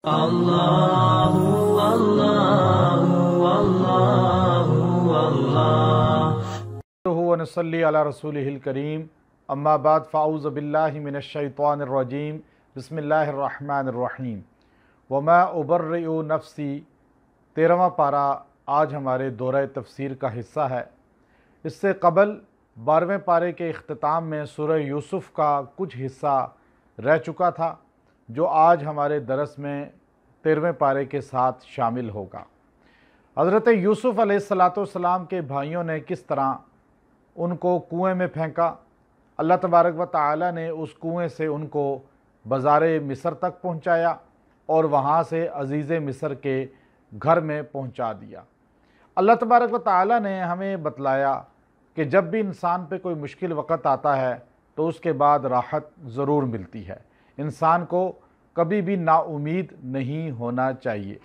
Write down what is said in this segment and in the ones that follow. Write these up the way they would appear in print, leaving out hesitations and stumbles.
اللہ اللہ اللہ اللہ ونصلی علی رسولہ الکریم اما بعد فاعوذ باللہ من الشیطان الرجیم بسم اللہ الرحمن الرحیم وما ابرئ نفسی 13واں پارہ آج ہمارے دورہ تفسیر کا حصہ ہے۔ اس سے قبل 12ویں پارے کے اختتام میں سورہ یوسف کا کچھ حصہ رہ چکا تھا جو آج ہمارے درس میں 13ویں پارے کے ساتھ شامل ہوگا۔ حضرت یوسف علیہ السلام کے بھائیوں نے کس طرح ان کو کنویں میں پھینکا، اللہ تبارک و تعالی نے اس کنویں سے ان کو بازار مصر تک پہنچایا اور وہاں سے عزیز مصر کے گھر میں پہنچا دیا۔ اللہ تبارک و تعالی نے ہمیں بتلایا کہ جب بھی انسان پہ کوئی مشکل وقت آتا ہے تو اس کے بعد راحت ضرور ملتی ہے۔ انسان کو کبھی بھی نا امید نہیں ہونا چاہیے۔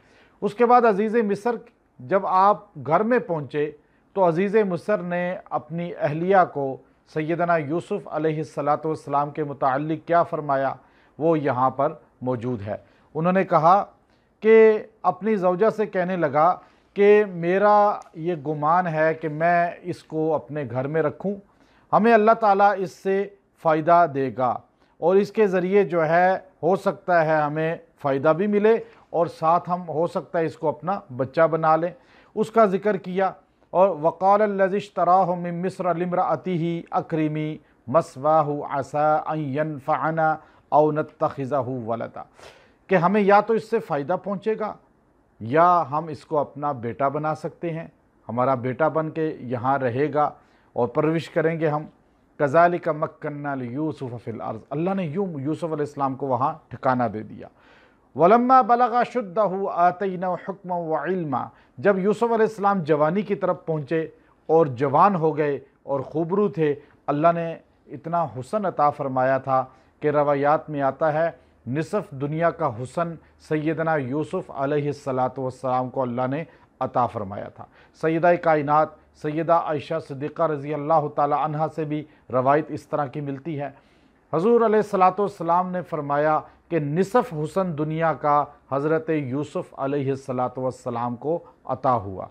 اس کے بعد عزیز مصر جب آپ گھر میں پہنچے تو عزیز مصر نے اپنی اہلیہ کو سیدنا یوسف علیہ السلام کے متعلق کیا فرمایا وہ یہاں پر موجود ہے۔ انہوں نے کہا کہ اپنی زوجہ سے کہنے لگا کہ میرا یہ گمان ہے کہ میں اس کو اپنے گھر میں رکھوں، ہمیں اللہ تعالیٰ اس سے فائدہ دے گا اور اس کے ذریعے جو ہے ہو سکتا ہے ہمیں فائدہ بھی ملے اور ساتھ ہم ہو سکتا ہے اس کو اپنا بچہ بنا لیں۔ اس کا ذکر کیا اور وقال الذی اشتراہ من مصر لامرأتہ اکرمی مثواہ عسیٰ ان ینفعنا او نتخذہ ولدا، کہ ہمیں یا تو اس سے فائدہ پہنچے گا یا ہم اس کو اپنا بیٹا بنا سکتے ہیں، ہمارا بیٹا بن کے یہاں رہے گا اور پرورش کریں گے ہم۔ کذالک مکننا لیوسف فی الارض، اللہ نے یوں یوسف علیہ السلام کو وہاں ٹھکانہ دے دیا۔ ولما بلغ اشدہ آتینہ حکما وعلما، جب یوسف علیہ السلام جوانی کی طرف پہنچے اور جوان ہو گئے اور خوبرو تھے، اللہ نے اتنا حسن عطا فرمایا تھا کہ روایات میں آتا ہے نصف دنیا کا حسن سیدنا یوسف علیہ السلام کو اللہ نے عطا فرمایا تھا۔ سیدہ کائنات سیدہ عائشہ صدیقہ رضی اللہ تعالی عنہا سے بھی روایت اس طرح کی ملتی ہے۔ حضور علیہ السلام نے فرمایا کہ نصف حسن دنیا کا حضرت یوسف علیہ السلام کو عطا ہوا۔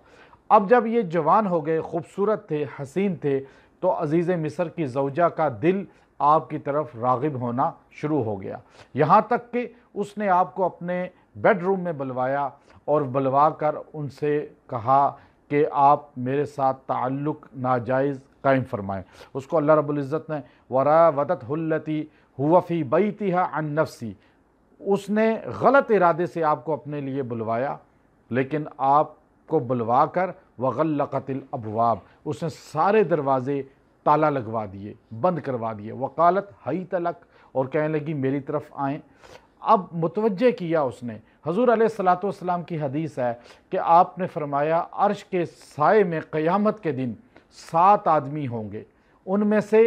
اب جب یہ جوان ہو گئے، خوبصورت تھے، حسین تھے، تو عزیز مصر کی زوجہ کا دل آپ کی طرف راغب ہونا شروع ہو گیا، یہاں تک کہ اس نے آپ کو اپنے بیڈ روم میں بلوایا اور بلوا کر ان سے کہا کہ آپ میرے ساتھ تعلق ناجائز قائم فرمائیں۔ اس کو اللہ رب العزت نے وراودتہ التی هو فی بیتہا عن نفسی، اس نے غلط ارادے سے آپ کو اپنے لیے بلوایا لیکن آپ کو بلوا کر وغلقت الابواب، اس نے سارے دروازے تالا لگوا دیے، بند کروا دیے۔ وقالت حیت لک، اور کہنے لگی میری طرف آئیں۔ اب متوجہ کیا اس نے، حضور علیہ السلام کی حدیث ہے کہ آپ نے فرمایا عرش کے سائے میں قیامت کے دن 7 آدمی ہوں گے، ان میں سے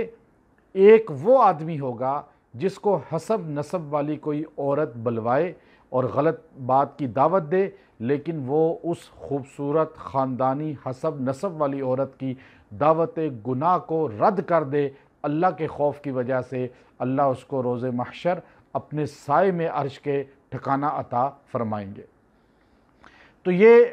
ایک وہ آدمی ہوگا جس کو حسب نسب والی کوئی عورت بلوائے اور غلط بات کی دعوت دے، لیکن وہ اس خوبصورت خاندانی حسب نسب والی عورت کی دعوت گناہ کو رد کر دے۔ اللہ کے خوف کی وجہ سے اللہ اس کو روز محشر اپنے سائے میں عرش کے ٹھکانہ عطا فرمائیں گے۔ تو یہ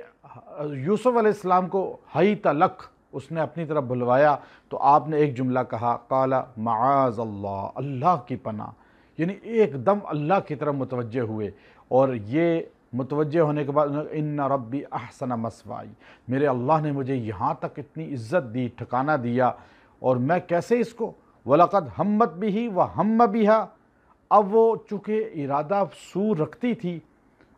یوسف علیہ السلام کو حیت لک، اس نے اپنی طرف بلوایا تو آپ نے ایک جملہ کہا، قال معاذ اللہ، اللہ کی پناہ، یعنی ایک دم اللہ کی طرف متوجہ ہوئے۔ اور یہ متوجہ ہونے کے بعد ان ربی احسن مثوائی، میرے اللہ نے مجھے یہاں تک اتنی عزت دی، ٹھکانہ دیا، اور میں کیسے اس کو وَلَقَدْ ہمت بِهِ وَهَمَّ بِهَا، اب وہ چونکہ ارادہ سو رکھتی تھی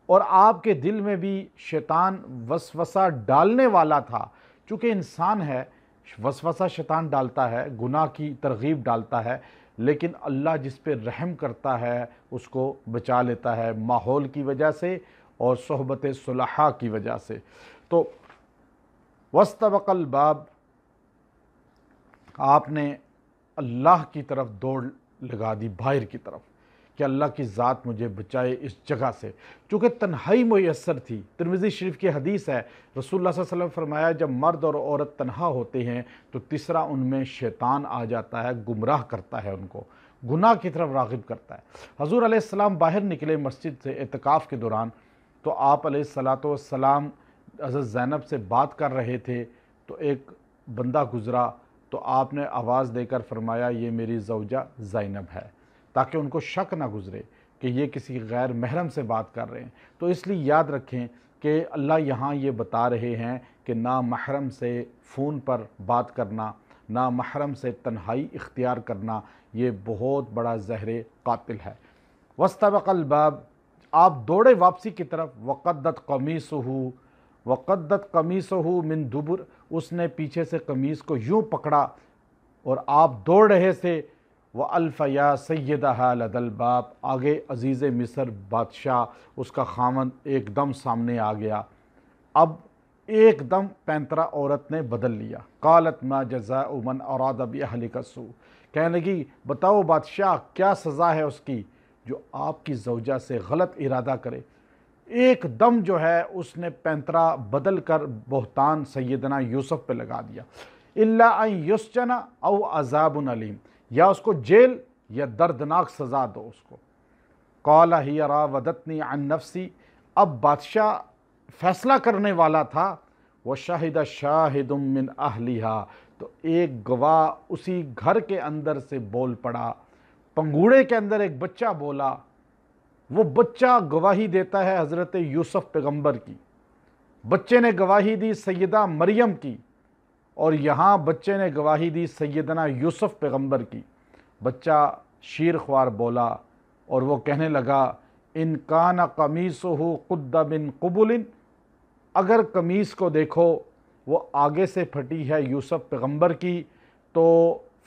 اور آپ کے دل میں بھی شیطان وسوسہ ڈالنے والا تھا، چونکہ انسان ہے وسوسہ شیطان ڈالتا ہے، گناہ کی ترغیب ڈالتا ہے، لیکن اللہ جس پہ رحم کرتا ہے اس کو بچا لیتا ہے ماحول کی وجہ سے اور صحبت صلحاء کی وجہ سے۔ تو وَاسْتَبَقَ الْبَابَ، آپ نے اللہ کی طرف دوڑ لگا دی، باہر کی طرف، کہ اللہ کی ذات مجھے بچائے اس جگہ سے، چونکہ تنہائی میسر تھی۔ ترمذی شریف کی حدیث ہے، رسول اللہ صلی اللہ علیہ وسلم فرمایا جب مرد اور عورت تنہا ہوتے ہیں تو تیسرا ان میں شیطان آ جاتا ہے، گمراہ کرتا ہے، ان کو گناہ کی طرف راغب کرتا ہے۔ حضور علیہ السلام باہر نکلے مسجد سے اعتکاف کے دوران تو آپ علیہ الصلاۃ والسلام حضرت زینب سے بات کر رہے تھے تو ایک بندہ گزرا تو آپ نے آواز دے کر فرمایا یہ میری زوجہ زینب ہے، تاکہ ان کو شک نہ گزرے کہ یہ کسی غیر محرم سے بات کر رہے ہیں۔ تو اس لیے یاد رکھیں کہ اللہ یہاں یہ بتا رہے ہیں کہ نامحرم سے فون پر بات کرنا، نامحرم سے تنہائی اختیار کرنا، یہ بہت بڑا زہر قاتل ہے۔ وَاسْتَبَقَ الْبَابَ، آپ دوڑے واپسی کی طرف، وَقَدَّتْ قَمِيصُهُ وَقَدَّتْ قَمِيصُهُ مِن دُبُرٍ، اس نے پیچھے سے قمیص کو یوں پکڑا اور آپ دوڑ رہے تھے۔ وَأَلْفَ يَا سَيِّدَهَا لَدَى الْبَابِ، آگے عزیز مصر بادشاہ اس کا خامند ایک دم سامنے آ گیا۔ اب ایک دم پینترا عورت نے بدل لیا۔ قالت ما جزاء من اراد بأہلک السوء، کہنے لگی بتاؤ بادشاہ کیا سزا ہے اس کی جو آپ کی زوجہ سے غلط ارادہ کرے۔ ایک دم جو ہے اس نے پینترا بدل کر بہتان سیدنا یوسف پہ لگا دیا۔ الا ان یسجن او عذاب علیم، یا اس کو جیل یا دردناک سزا دو اس کو۔ قال ہی راودتنی عن نفسی، اب بادشاہ فیصلہ کرنے والا تھا۔ وشہد شاہد من اہلہا، تو ایک گواہ اسی گھر کے اندر سے بول پڑا۔ پنگوڑے کے اندر ایک بچہ بولا، وہ بچہ گواہی دیتا ہے حضرت یوسف پیغمبر کی، بچے نے گواہی دی سیدہ مریم کی، اور یہاں بچے نے گواہی دی سیدنا یوسف پیغمبر کی۔ بچہ شیر خوار بولا اور وہ کہنے لگا ان کان قمیصہ قد من قبل، اگر قمیص کو دیکھو وہ آگے سے پھٹی ہے یوسف پیغمبر کی تو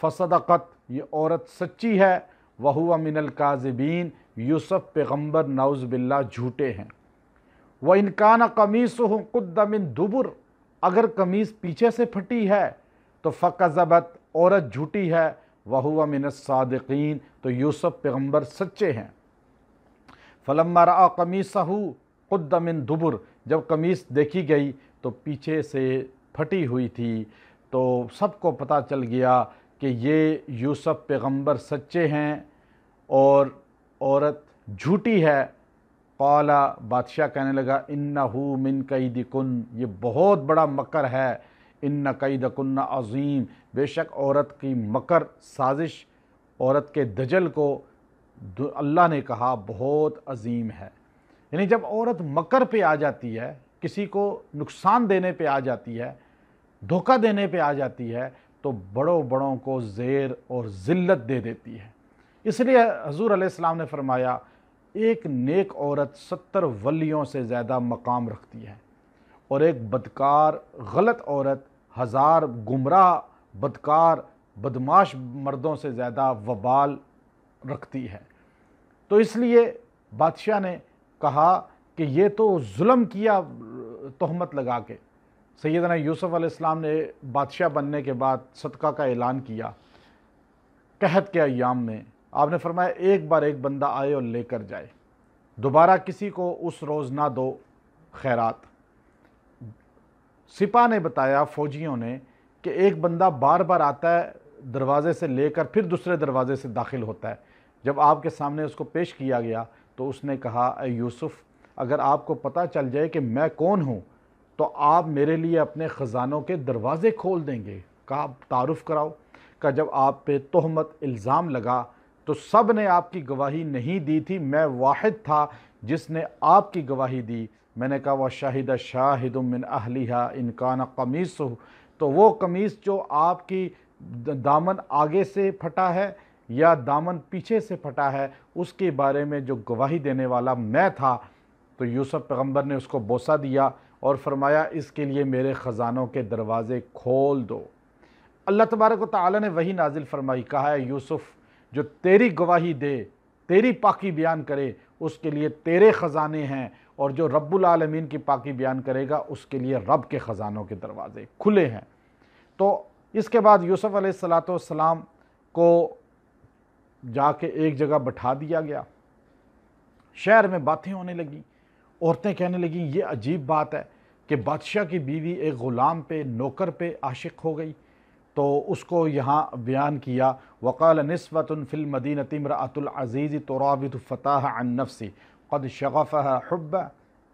فصدقت، یہ عورت سچی ہے، وہو من الکاذبین، یوسف پیغمبر نعوذ باللہ جھوٹے ہیں۔ وَإِنْ كَانَ قَمِيصُهُ قُدَّ مِن دُبُرٍ، اگر قمیص پیچھے سے پھٹی ہے تو فَكَذَبَتْ، عورت جھوٹی ہے، وَهُوَ مِنَ الصَّادِقِينَ، تو یوسف پیغمبر سچے ہیں۔ فَلَمَّا رَأَى قَمِيصَهُ قُدَّ مِن دُبُرٍ، جب قمیص دیکھی گئی تو پیچھے سے پھٹی ہوئی تھی تو سب کو پتہ چل گیا کہ یہ یوسف پیغمبر سچے ہیں اور عورت جھوٹی ہے۔ قال، بادشاہ کہنے لگا انہو من کیدکن، یہ بہت بڑا مکر ہے، ان کیدکن عظیم، بے شک عورت کی مکر سازش، عورت کے دجل کو اللہ نے کہا بہت عظیم ہے۔ یعنی جب عورت مکر پہ آ جاتی ہے، کسی کو نقصان دینے پہ آ جاتی ہے، دھوکہ دینے پہ آ جاتی ہے، تو بڑوں بڑوں کو زیر اور ذلت دے دیتی ہے۔ اس لیے حضور علیہ السلام نے فرمایا ایک نیک عورت 70 ولیوں سے زیادہ مقام رکھتی ہے، اور ایک بدکار غلط عورت 1000 گمراہ بدکار بدماش مردوں سے زیادہ وبال رکھتی ہے۔ تو اس لیے بادشاہ نے کہا کہ یہ تو ظلم کیا تہمت لگا کے۔ سیدنا یوسف علیہ السلام نے بادشاہ بننے کے بعد صدقہ کا اعلان کیا قحط کے ایام میں۔ آپ نے فرمایا ایک بار ایک بندہ آئے اور لے کر جائے، دوبارہ کسی کو اس روز نہ دو خیرات۔ سپاہ نے بتایا، فوجیوں نے، کہ ایک بندہ بار بار آتا ہے دروازے سے لے کر پھر دوسرے دروازے سے داخل ہوتا ہے۔ جب آپ کے سامنے اس کو پیش کیا گیا تو اس نے کہا اے یوسف، اگر آپ کو پتہ چل جائے کہ میں کون ہوں تو آپ میرے لیے اپنے خزانوں کے دروازے کھول دیں گے۔ کہا تعارف کراؤ۔ کہ جب آپ پہ تہمت الزام لگا تو سب نے آپ کی گواہی نہیں دی تھی، میں واحد تھا جس نے آپ کی گواہی دی۔ میں نے کہا وَشَهِدَ شَاهِدٌ مِّنْ أَهْلِهَا إِنْ كَانَ قَمِيصُهُ، تو وہ قمیص جو آپ کی دامن آگے سے پھٹا ہے یا دامن پیچھے سے پھٹا ہے، اس کے بارے میں جو گواہی دینے والا میں تھا، تو یوسف پیغمبر نے اس کو بوسہ دیا اور فرمایا اس کے لیے میرے خزانوں کے دروازے کھول دو۔ اللہ تبارک و تعالی نے وہی نازل فرمائی، کہا ہے یوسف جو تیری گواہی دے، تیری پاکی بیان کرے، اس کے لیے تیرے خزانے ہیں، اور جو رب العالمین کی پاکی بیان کرے گا اس کے لیے رب کے خزانوں کے دروازے کھلے ہیں۔ تو اس کے بعد یوسف علیہ السلام کو جا کے ایک جگہ بٹھا دیا گیا۔ شہر میں باتیں ہونے لگیں، عورتیں کہنے لگیں یہ عجیب بات ہے کہ بادشاہ کی بیوی ایک غلام پہ، نوکر پہ عاشق ہو گئی۔ تو اس کو یہاں بیان کیا وقال نسوة فی المدینة امرأة العزیز تراود فتاها عن نفسی قد شغفها حبا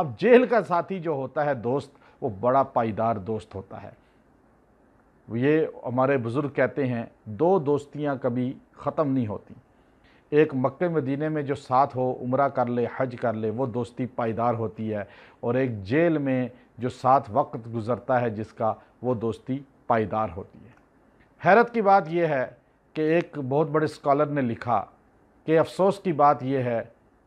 اب جیل کا ساتھی جو ہوتا ہے دوست، وہ بڑا پائیدار دوست ہوتا ہے۔ یہ ہمارے بزرگ کہتے ہیں دو دوستیاں کبھی ختم نہیں ہوتی، ایک مکہ مدینے میں جو ساتھ ہو، عمرہ کر لے، حج کر لے، وہ دوستی پائیدار ہوتی ہے، اور ایک جیل میں جو ساتھ وقت گزرتا ہے جس کا، وہ دوستی پائیدار ہوتی ہے۔ حیرت کی بات یہ ہے کہ ایک بہت بڑے اسکالر نے لکھا کہ افسوس کی بات یہ ہے،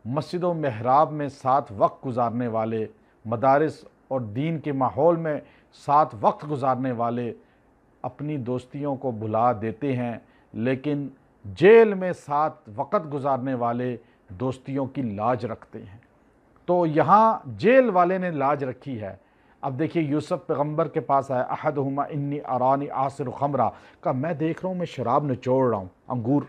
مسجد و محراب میں ساتھ وقت گزارنے والے، مدارس اور دین کے ماحول میں ساتھ وقت گزارنے والے اپنی دوستیوں کو بھلا دیتے ہیں، لیکن جیل میں ساتھ وقت گزارنے والے دوستیوں کی لاج رکھتے ہیں۔ تو یہاں جیل والے نے لاج رکھی ہے۔ اب دیکھیے یوسف پیغمبر کے پاس آیا، احدہما انی ارانی عاصر خمرہ، کہا میں دیکھ رہا ہوں میں شراب نچوڑ رہا ہوں، انگور۔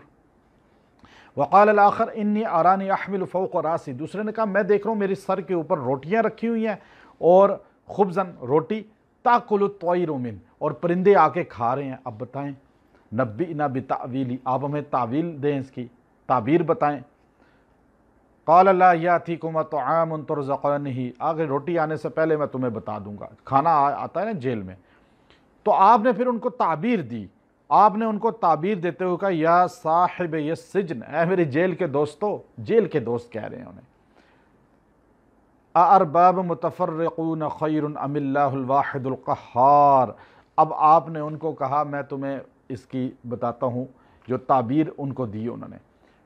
وقال الاخر انی ارانی احمل فوق راسی، دوسرے نے کہا میں دیکھ رہا ہوں میری سر کے اوپر روٹیاں رکھی ہوئی ہیں، اور خبزن روٹی، تاکل الطیر من، اور پرندے آ کے کھا رہے ہیں۔ اب بتائیں، نبئنا بتأویلی، آپ ہمیں تعویل دیں، اس کی تعبیر بتائیں۔ قال لا یاتیکما طعام ترزقانہ، آگے روٹی آنے سے پہلے میں تمہیں بتا دوں گا، کھانا آتا ہے نا جیل میں۔ تو آپ نے پھر ان کو تعبیر دی، آپ نے ان کو تعبیر دیتے ہوئے کہا یا صاحب السجن، اے میرے جیل کے دوستو، جیل کے دوست کہہ رہے ہیں انہیں، اارباب متفرقون خیر ام اللہ الواحد القہار۔ اب آپ نے ان کو کہا، میں تمہیں اس کی بتاتا ہوں جو تعبیر ان کو دی انہوں نے۔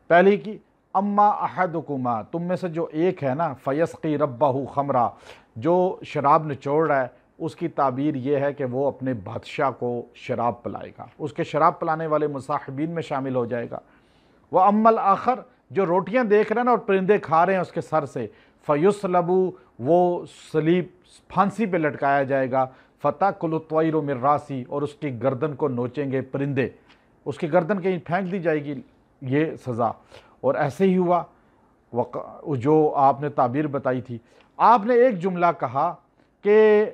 پہلی کی، اما احدکما، تم میں سے جو ایک ہے نا، فیسقی ربہ خمرہ، جو شراب نچوڑ رہا ہے، اس کی تعبیر یہ ہے کہ وہ اپنے بادشاہ کو شراب پلائے گا، اس کے شراب پلانے والے مصاحبین میں شامل ہو جائے گا۔ وَأَمَّا الْآخَرُ، جو روٹیاں دیکھ رہے ہیں نا اور پرندے کھا رہے ہیں اس کے سر سے، فَيُصْلَبُ، وہ صلیب پھانسی پہ لٹکایا جائے گا، فَتَأْكُلُ الطَّيْرُ مِنْ رَأْسِهِ، اور اس کی گردن کو نوچیں گے پرندے، اس کی گردن کہیں پھینک دی جائے گی، یہ سزا۔ اور ایسے ہی ہوا جو آپ نے تعبیر بتائی تھی۔ آپ نے ایک جملہ کہا کہ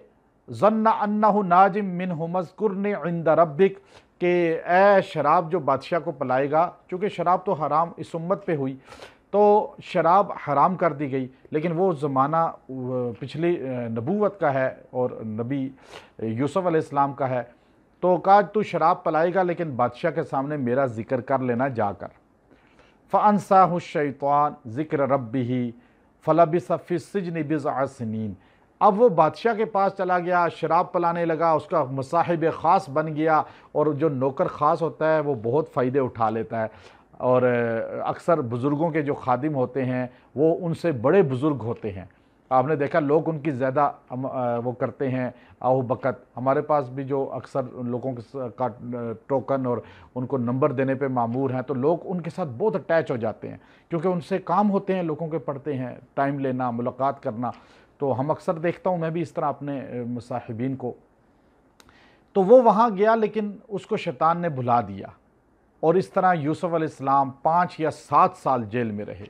ظن انہ ناجم منہ مذکرنی عند ربک، کہ اے شراب جو بادشاہ کو پلائے گا، چونکہ شراب تو حرام اس امت پہ ہوئی، تو شراب حرام کر دی گئی، لیکن وہ زمانہ پچھلی نبوت کا ہے اور نبی یوسف علیہ السلام کا ہے، تو کہا تو شراب پلائے گا لیکن بادشاہ کے سامنے میرا ذکر کر لینا جا کر۔ فَأَنْسَاهُ الشَّيْطَانُ ذِكْرَ رَبِّهِ فَلَبِثَ فِي السِّجْنِ بِضْعَ سِنِينَ۔ اب وہ بادشاہ کے پاس چلا گیا، شراب پلانے لگا، اس کا مصاحب خاص بن گیا، اور جو نوکر خاص ہوتا ہے وہ بہت فائدے اٹھا لیتا ہے، اور اکثر بزرگوں کے جو خادم ہوتے ہیں وہ ان سے بڑے بزرگ ہوتے ہیں، آپ نے دیکھا لوگ ان کی زیادہ وہ کرتے ہیں آہو بکت۔ ہمارے پاس بھی جو اکثر لوگوں کا ٹوکن اور ان کو نمبر دینے پہ معمور ہیں، تو لوگ ان کے ساتھ بہت اٹیچ ہو جاتے ہیں، کیونکہ ان سے کام ہوتے ہیں، لوگوں کے پڑھتے ہیں، ٹائم لینا، ملاقات کرنا۔ تو ہم اکثر دیکھتا ہوں میں بھی اس طرح اپنے مصاحبین کو، تو وہ وہاں گیا لیکن اس کو شیطان نے بھلا دیا، اور اس طرح یوسف علیہ السلام 5 یا 7 سال جیل میں رہے،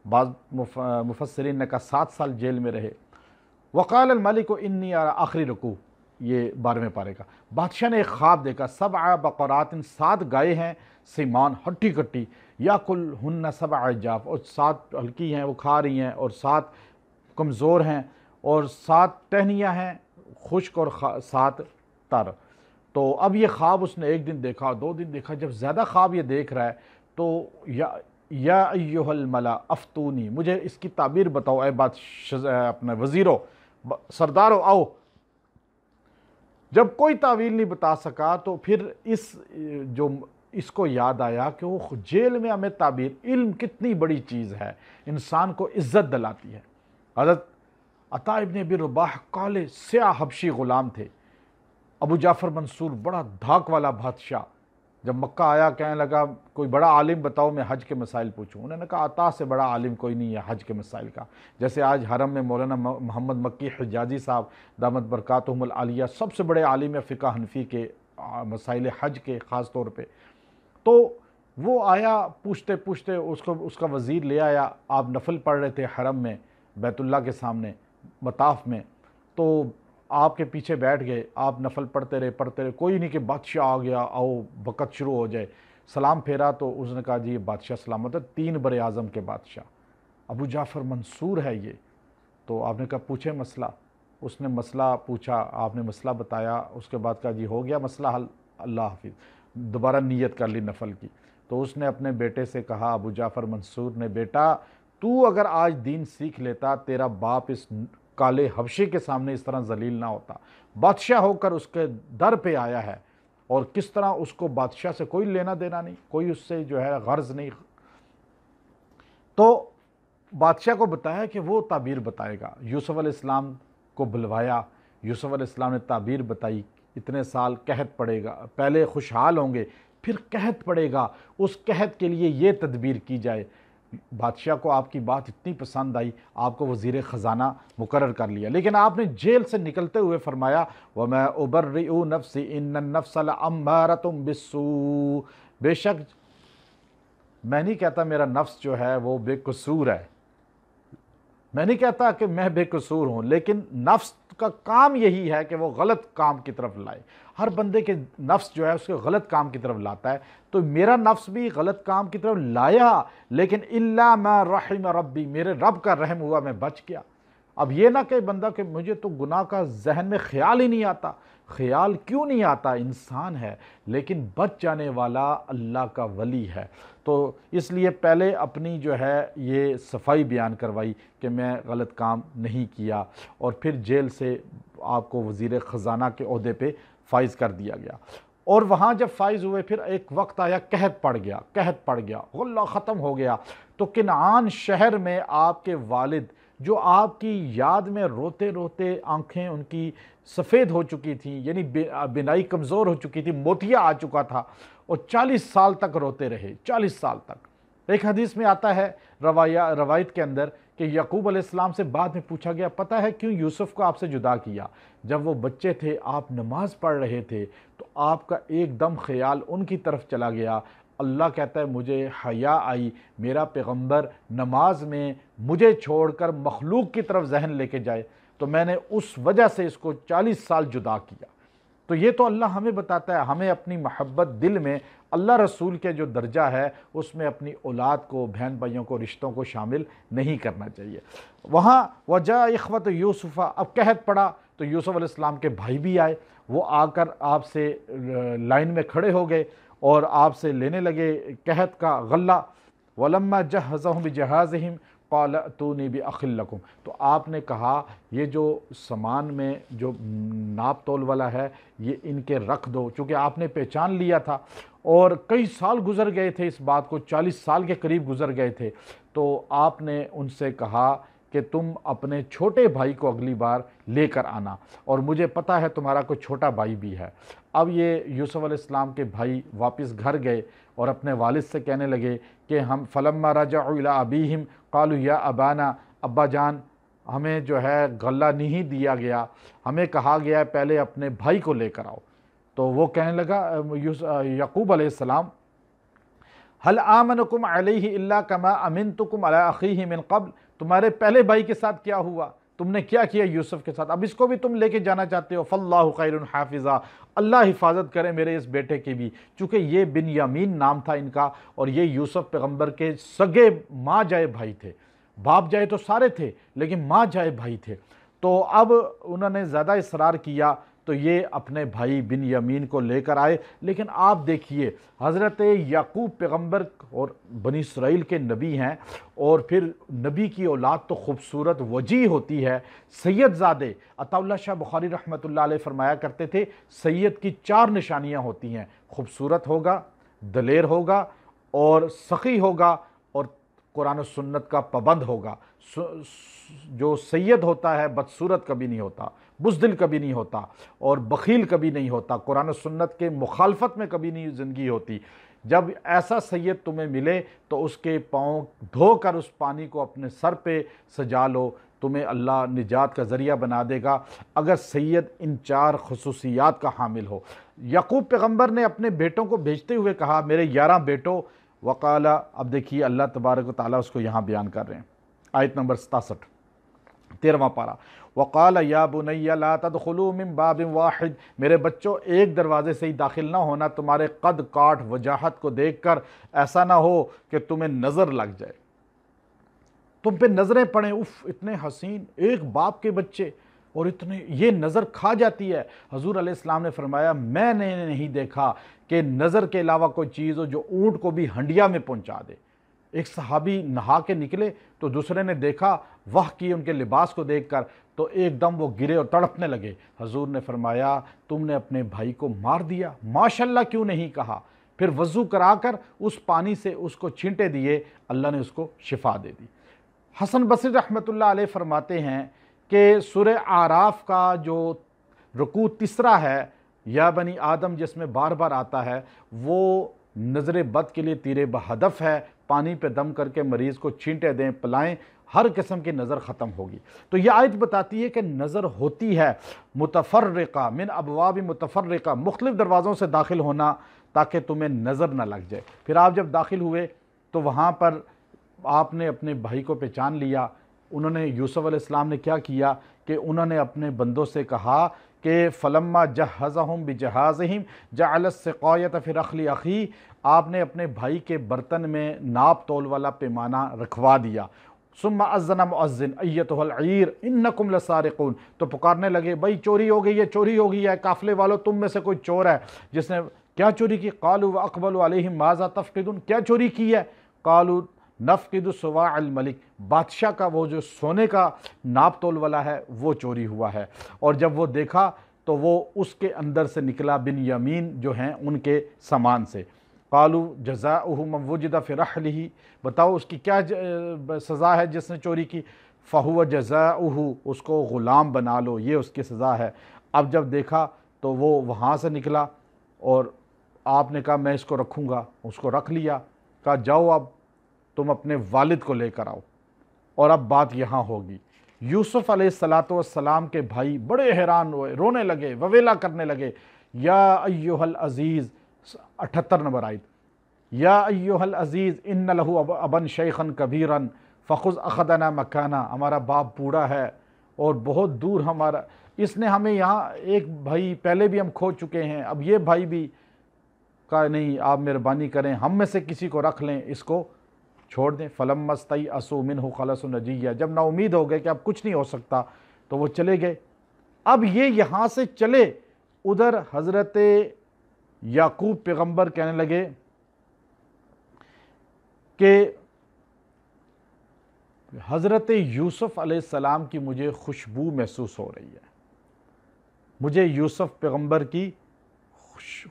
بعض مفسرین نے کہا 7 سال جیل میں رہے۔ وقال الملک انی ارى، آخری رکوع یہ 12ویں پارے کا، بادشاہ نے ایک خواب دیکھا، 7 بقرات، 7 گائے ہیں، سیمان، ہٹی کٹی، یاکلہن 7 عجاف، اور 7 ہلکی ہیں وہ کھا رہی ہیں، اور 7 کمزور ہیں، اور 7 ٹہنیاں ہیں خشک، اور 7 تر۔ تو اب یہ خواب اس نے ایک دن دیکھا، 2 دن دیکھا، جب زیادہ خواب یہ دیکھ رہا ہے تو یا ایہا الملا افتونی، مجھے اس کی تعبیر بتاؤ اے اپنے وزیرو، سردارو، آؤ۔ جب کوئی تعویل نہیں بتا سکا تو پھر اس کو یاد آیا کہ وہ جیل میں ہمیں تعبیر، علم کتنی بڑی چیز ہے، انسان کو عزت دلاتی ہے۔ حضرت عطا ابن ابی رباح کالے سیاہ حبشی غلام تھے، ابو جعفر منصور بڑا دھاک والا بادشاہ جب مکہ آیا کہنے لگا کوئی بڑا عالم بتاؤ میں حج کے مسائل پوچھوں، انہوں نے کہا عطا سے بڑا عالم کوئی نہیں ہے حج کے مسائل کا۔ جیسے آج حرم میں مولانا محمد مکی حجازی صاحب دامت برکاتہم العالیہ سب سے بڑے عالم فقہ حنفی کے مسائل حج کے خاص طور پہ، تو وہ آیا پوچھتے پوچھتے اس کا وزیر لے آیا، آپ نفل پڑھ رہے تھے حرم میں بیت اللہ کے سامنے مطاف میں، تو آپ کے پیچھے بیٹھ گئے، آپ نفل پڑھتے رہے، کوئی نہیں کہ بادشاہ آ گیا آؤ بکت شروع ہو جائے، سلام پھیرا تو اس نے کہا جی یہ بادشاہ سلامت ہے، 3 بر اعظم کے بادشاہ ابو جعفر منصور ہے یہ۔ تو آپ نے کہا پوچھیں مسئلہ. اس نے مسئلہ پوچھا, آپ نے مسئلہ بتایا, اس کے بعد کہا جی ہو گیا مسئلہ حل, اللہ حافظ. دوبارہ نیت کر لی نفل کی. تو اس نے اپنے بیٹے سے کہا, ابو جعفر منصور نے, بیٹا تو اگر آج دین سیکھ لیتا, تیرا باپ اس کالے حبشے کے سامنے اس طرح ذلیل نہ ہوتا. بادشاہ ہو کر اس کے در پہ آیا ہے, اور کس طرح اس کو بادشاہ سے کوئی لینا دینا نہیں, کوئی اس سے جو ہے غرض نہیں. تو بادشاہ کو بتایا کہ وہ تعبیر بتائے گا. یوسف علیہ السلام کو بلوایا, یوسف علیہ السلام نے تعبیر بتائی. اتنے سال قحط پڑے گا, پہلے خوشحال ہوں گے, پھر قحط پڑے گا, اس قحط کے لیے یہ تدبیر کی جائے. بادشاہ کو آپ کی بات اتنی پسند آئی, آپ کو وزیر خزانہ مقرر کر لیا. لیکن آپ نے جیل سے نکلتے ہوئے فرمایا, وَمَا أُبَرِّئُ نَفْسِي إِنَّ النَّفْسَ لَأَمَّارَةٌ بِالسُّوءِ, بے شک میں نہیں کہتا میرا نفس جو ہے وہ بے قصور ہے, میں نہیں کہتا کہ میں بے قصور ہوں, لیکن نفس کا کام یہی ہے کہ وہ غلط کام کی طرف لائے. ہر بندے کے نفس جو ہے اس کے غلط کام کی طرف لاتا ہے. تو میرا نفس بھی غلط کام کی طرف لایا, لیکن الا ما رحم ربی, میرے رب کا رحم ہوا میں بچ گیا. اب یہ نہ کہ بندہ کہ مجھے تو گناہ کا ذہن میں خیال ہی نہیں آتا. خیال کیوں نہیں آتا؟ انسان ہے, لیکن بچ جانے والا اللہ کا ولی ہے. تو اس لیے پہلے اپنی جو ہے یہ صفائی بیان کروائی کہ میں غلط کام نہیں کیا, اور پھر جیل سے آپ کو وزیر خزانہ کے عہدے پہ فائز کر دیا گیا. اور وہاں جب فائز ہوئے پھر ایک وقت آیا قحط پڑ گیا, غلہ ختم ہو گیا. تو کنعان شہر میں آپ کے والد جو آپ کی یاد میں روتے روتے آنکھیں ان کی سفید ہو چکی تھیں, یعنی بینائی کمزور ہو چکی تھی, موتیا آ چکا تھا, اور 40 سال تک روتے رہے, 40 سال تک. ایک حدیث میں آتا ہے روایت کے اندر کہ یعقوب علیہ السلام سے بعد میں پوچھا گیا, پتہ ہے کیوں یوسف کو آپ سے جدا کیا؟ جب وہ بچے تھے, آپ نماز پڑھ رہے تھے, تو آپ کا ایک دم خیال ان کی طرف چلا گیا. اللہ کہتا ہے مجھے حیا آئی, میرا پیغمبر نماز میں مجھے چھوڑ کر مخلوق کی طرف ذہن لے کے جائے, تو میں نے اس وجہ سے اس کو 40 سال جدا کیا. تو یہ تو اللہ ہمیں بتاتا ہے, ہمیں اپنی محبت دل میں اللہ رسول کے جو درجہ ہے اس میں اپنی اولاد کو, بہن بھائیوں کو, رشتوں کو شامل نہیں کرنا چاہیے. وہاں وجاء اخوۃ یوسف, اب قحط پڑا تو یوسف علیہ السلام کے بھائی بھی آئے, وہ آ کر آپ سے لائن میں کھڑے ہو گئے اور آپ سے لینے لگے قحط کا غلہ. وَلَمَّا جَهَّزَهُمْ بِجَهَازِهِمْ قَالَ ائْتُونِي بِأَخٍ لَكُمْ, تو آپ نے کہا یہ جو سامان میں جو ناپ تول والا ہے یہ ان کے رکھ دو, چونکہ آپ نے پہچان لیا تھا, اور کئی سال گزر گئے تھے اس بات کو, 40 سال کے قریب گزر گئے تھے. تو آپ نے ان سے کہا کہ تم اپنے چھوٹے بھائی کو اگلی بار لے کر آنا, اور مجھے پتہ ہے تمہارا کوئی چھوٹا بھائی بھی ہے. اب یہ یوسف علیہ السلام کے بھائی واپس گھر گئے اور اپنے والد سے کہنے لگے کہ ہم فلما رجعوا الی ابیہم قالوا یا ابانا, ابا جان ہمیں جو ہے غلہ نہیں دیا گیا, ہمیں کہا گیا ہے پہلے اپنے بھائی کو لے کر آؤ. تو وہ کہنے لگا یعقوب علیہ السلام, هل آمنکم علیہ الا کما امنتکم علی اخیہ من قبل, تمہارے پہلے بھائی کے ساتھ کیا ہوا, تم نے کیا کیا یوسف کے ساتھ, اب اس کو بھی تم لے کے جانا چاہتے ہو. فاللہ خیر حافظا, اللہ حفاظت کرے میرے اس بیٹے کی بھی, چونکہ یہ بنیامین نام تھا ان کا, اور یہ یوسف پیغمبر کے سگے ماں جائے بھائی تھے. باپ جائے تو سارے تھے, لیکن ماں جائے بھائی تھے. تو اب انہوں نے زیادہ اصرار کیا تو یہ اپنے بھائی بنیامین کو لے کر آئے. لیکن آپ دیکھیے حضرت یعقوب پیغمبر اور بنی اسرائیل کے نبی ہیں, اور پھر نبی کی اولاد تو خوبصورت وجیح ہوتی ہے. سید زادے عطا اللہ شاہ بخاری رحمۃ اللہ علیہ فرمایا کرتے تھے سید کی 4 نشانیاں ہوتی ہیں, خوبصورت ہوگا, دلیر ہوگا, اور سخی ہوگا, اور قرآن و سنت کا پابند ہوگا. جو سید ہوتا ہے بدصورت کبھی نہیں ہوتا, بزدل کبھی نہیں ہوتا, اور بخیل کبھی نہیں ہوتا, قرآن و سنت کے مخالفت میں کبھی نہیں زندگی ہوتی. جب ایسا سید تمہیں ملے تو اس کے پاؤں دھو کر اس پانی کو اپنے سر پہ سجا لو, تمہیں اللہ نجات کا ذریعہ بنا دے گا, اگر سید ان 4 خصوصیات کا حامل ہو. یعقوب پیغمبر نے اپنے بیٹوں کو بھیجتے ہوئے کہا میرے 11 بیٹوں, وقال, اب دیکھیے اللہ تبارک و تعالیٰ اس کو یہاں بیان کر رہے ہیں, آیت نمبر 67 13واں پارہ. وقال یا بنی لا تدخلوا من باب واحد, میرے بچوں ایک دروازے سے ہی داخل نہ ہونا, تمہارے قد کاٹ وجاہت کو دیکھ کر ایسا نہ ہو کہ تمہیں نظر لگ جائے. تم پہ نظریں پڑیں، اف اتنے حسین ایک باپ کے بچے اور اتنے، یہ نظر کھا جاتی ہے۔ حضور علیہ السلام نے فرمایا میں نے نہیں دیکھا کہ نظر کے علاوہ کوئی چیز ہو جو اونٹ کو بھی ہنڈیا میں پہنچا دے۔ ایک صحابی نہا کے نکلے تو دوسرے نے دیکھا، واہ کی ان کے لباس کو دیکھ کر، تو ایک دم وہ گرے اور تڑپنے لگے۔ حضور نے فرمایا تم نے اپنے بھائی کو مار دیا، ماشاءاللہ کیوں نہیں کہا؟ پھر وضو کرا کر اس پانی سے اس کو چھینٹے دیے، اللہ نے اس کو شفا دے دی۔ حسن بصری رحمۃ اللہ علیہ فرماتے ہیں کہ سورہ اعراف کا جو رکوع تیسرا ہے، یا بنی آدم، جس میں بار بار آتا ہے، وہ نظر بد کے لیے تیر بہدف ہے۔ پانی پہ دم کر کے مریض کو چھینٹے دیں، پلائیں، ہر قسم کی نظر ختم ہوگی۔ تو یہ آیت بتاتی ہے کہ نظر ہوتی ہے متفرقہ من ابواب متفرقہ، مختلف دروازوں سے داخل ہونا تاکہ تمہیں نظر نہ لگ جائے۔ پھر آپ جب داخل ہوئے تو وہاں پر آپ نے اپنے بھائی کو پہچان لیا۔ انہوں نے، یوسف علیہ السلام نے کیا کیا کہ انہوں نے اپنے بندوں سے کہا کہ فلما جہزہم بجہازہم جعل السقایۃ فی رحل اخی، آپ نے اپنے بھائی کے برتن میں ناپ تول والا پیمانہ رکھوا دیا۔ ثم اذن مؤذن ایتھا العیر انکم لسارقون، تو پکارنے لگے بھائی چوری ہو گئی ہے، چوری ہو گئی ہے، قافلے والوں تم میں سے کوئی چور ہے جس نے کیا چوری کی؟ قالوا واقبلوا علیہم ماذا تفقدون، کیا چوری کی ہے؟ قالوا نفقد صواع الملک، بادشاہ کا وہ جو سونے کا ناپ تول والا ہے وہ چوری ہوا ہے۔ اور جب وہ دیکھا تو وہ اس کے اندر سے نکلا بنیامین جو ہیں ان کے سامان سے۔ قالوا جزاؤہ من وجد فی رحلہ، بتاؤ اس کی کیا سزا ہے جس نے چوری کی؟ فہو جزاؤہ، اس کو غلام بنا لو، یہ اس کی سزا ہے۔ اب جب دیکھا تو وہ وہاں سے نکلا اور آپ نے کہا میں اس کو رکھوں گا، اس کو رکھ لیا، کہا جاؤ اب تم اپنے والد کو لے کر آؤ، اور اب بات یہاں ہوگی۔ یوسف علیہ السلام کے بھائی بڑے حیران ہوئے، رونے لگے، وویلا کرنے لگے، یا ایہا العزیز، 78 نمبر آیت، یا ایہا العزیز ان لہ ابا شیخا کبیرا فخذ اخذنا مکانا، ہمارا باپ بوڑھا ہے اور بہت دور ہمارا، اس نے ہمیں یہاں، ایک بھائی پہلے بھی ہم کھو چکے ہیں، اب یہ بھائی بھی، کہا نہیں آپ مہربانی کریں ہم میں سے کسی کو رکھ لیں، اس کو چھوڑ دیں۔ فلما استیئسوا منہ خلصوا نجیہ، جب نا امید ہو گئے کہ اب کچھ نہیں ہو سکتا تو وہ چلے گئے۔ اب یہ یہاں سے چلے، ادھر حضرت یعقوب پیغمبر کہنے لگے کہ حضرت یوسف علیہ السلام کی مجھے خوشبو محسوس ہو رہی ہے، مجھے یوسف پیغمبر کی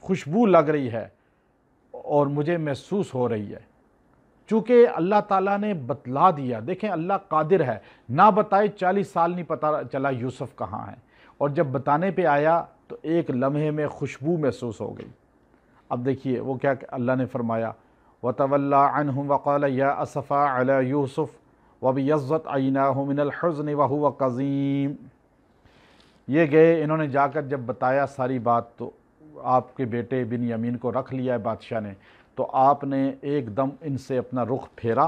خوشبو لگ رہی ہے اور مجھے محسوس ہو رہی ہے، چونکہ اللہ تعالیٰ نے بتلا دیا۔ دیکھیں اللہ قادر ہے، نہ بتائے 40 سال نہیں پتہ چلا یوسف کہاں ہے، اور جب بتانے پہ آیا تو ایک لمحے میں خوشبو محسوس ہو گئی۔ اب دیکھیے وہ کیا اللہ نے فرمایا، وَتَوَلَّى عَنْهُمْ وَقَالَ يَا أَسَفَا عَلَى يُوسُف وَابْيَضَّتْ عَيْنَاهُ مِنَ الْحُزْنِ وَهُوَ كَظِيمٌ۔ یہ گئے، انہوں نے جا کر جب بتایا ساری بات تو آپ کے بیٹے بنیامین کو رکھ لیا ہے بادشاہ نے، تو آپ نے ایک دم ان سے اپنا رخ پھیرا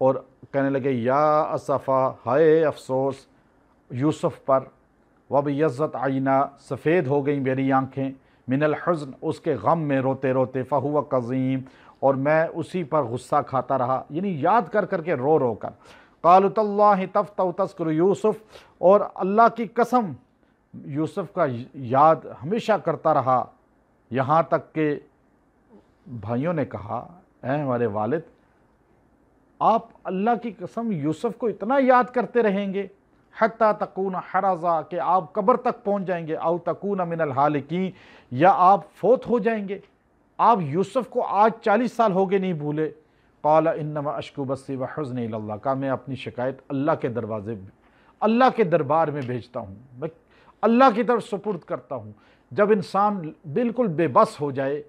اور کہنے لگے یا اسفا، ہائے افسوس یوسف پر، وابیضت عینا، سفید ہو گئیں میری آنکھیں، من الحزن، اس کے غم میں روتے روتے، فہو قظیم، اور میں اسی پر غصہ کھاتا رہا، یعنی یاد کر کر کے رو رو کر۔ قالوا تاللہ تفتأ تذکر یوسف، اور اللہ کی قسم یوسف کا یاد ہمیشہ کرتا رہا، یہاں تک کہ بھائیوں نے کہا اے ہمارے والد، آپ اللہ کی قسم یوسف کو اتنا یاد کرتے رہیں گے، حتی تکون حرزا، کہ آپ قبر تک پہنچ جائیں گے، او تکون من الحالکین، یا آپ فوت ہو جائیں گے، آپ یوسف کو آج 40 سال ہو گئے نہیں بھولے۔ قال انما اشکو بثی وحزنی الی اللہ، کہا میں اپنی شکایت اللہ کے دروازے، اللہ کے دربار میں بھیجتا ہوں، میں اللہ کی طرف سپرد کرتا ہوں۔ جب انسان بالکل بے بس ہو جائے،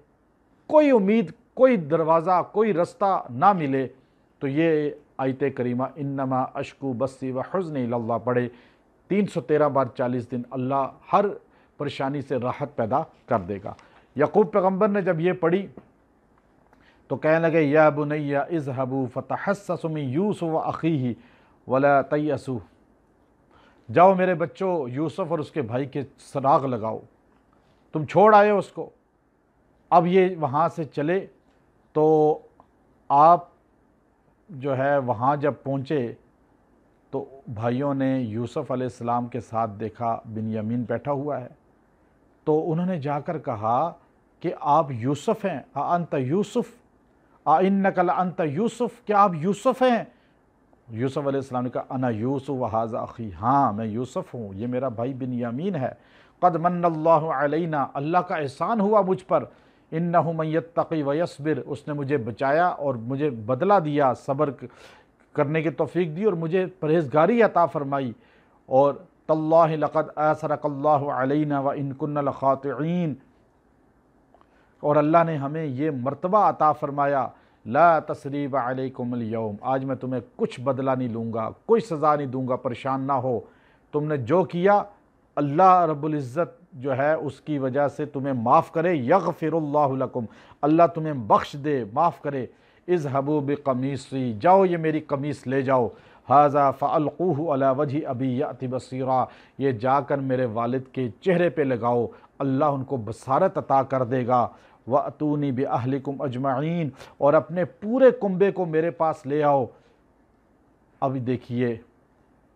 کوئی امید، کوئی دروازہ، کوئی رستہ نہ ملے، تو یہ آیت کریمہ انما اشکو بثی وحزنی الی اللہ پڑھے، 313 بار 40 دن، اللہ ہر پریشانی سے راحت پیدا کر دے گا۔ یعقوب پیغمبر نے جب یہ پڑھی تو کہنے لگے یا بنی اذهبوا فتحسسوا من یوسف واخیہ ولا تیأسوا، جاؤ میرے بچوں یوسف اور اس کے بھائی کے سراغ لگاؤ، تم چھوڑ آئے اس کو۔ اب یہ وہاں سے چلے تو آپ جو ہے وہاں جب پہنچے تو بھائیوں نے یوسف علیہ السلام کے ساتھ دیکھا بنیامین بیٹھا ہوا ہے، تو انہوں نے جا کر کہا کہ آپ یوسف ہیں، انت یوسف انک لانت یوسف، کیا آپ یوسف ہیں؟ یوسف علیہ السلام نے کہا انا یوسف وہذا اخی، ہاں میں یوسف ہوں، یہ میرا بھائی بنیامین ہے۔ قد من اللہ علینا، اللہ کا احسان ہوا مجھ پر، انہ من یتقی ویصبر، اس نے مجھے بچایا اور مجھے بدلہ دیا، صبر کرنے کی توفیق دی اور مجھے پرہیزگاری عطا فرمائی۔ اور تاللہ لقد آثرک اللہ علینا وان کنا لخاطئین، اور اللہ نے ہمیں یہ مرتبہ عطا فرمایا، لا تثریب علیکم اليوم، آج میں تمہیں کچھ بدلہ نہیں لوں گا، کوئی سزا نہیں دوں گا، پریشان نہ ہو، تم نے جو کیا اللہ رب العزت جو ہے اس کی وجہ سے تمہیں معاف کرے، یغفر اللہ لکم، اللہ تمہیں بخش دے، معاف کرے۔ اذهبوا بقمیصی، جاؤ یہ میری قمیص لے جاؤ، ھذا فالقوہ علی وجہ ابی یأتی بصیرا، یہ جا کر میرے والد کے چہرے پہ لگاؤ، اللہ ان کو بصارت عطا کر دے گا۔ وَأْتُونِي بِأَهْلِكُمْ أَجْمَعِينَ، اور اپنے پورے کنبے کو میرے پاس لے آؤ۔ اب دیکھیے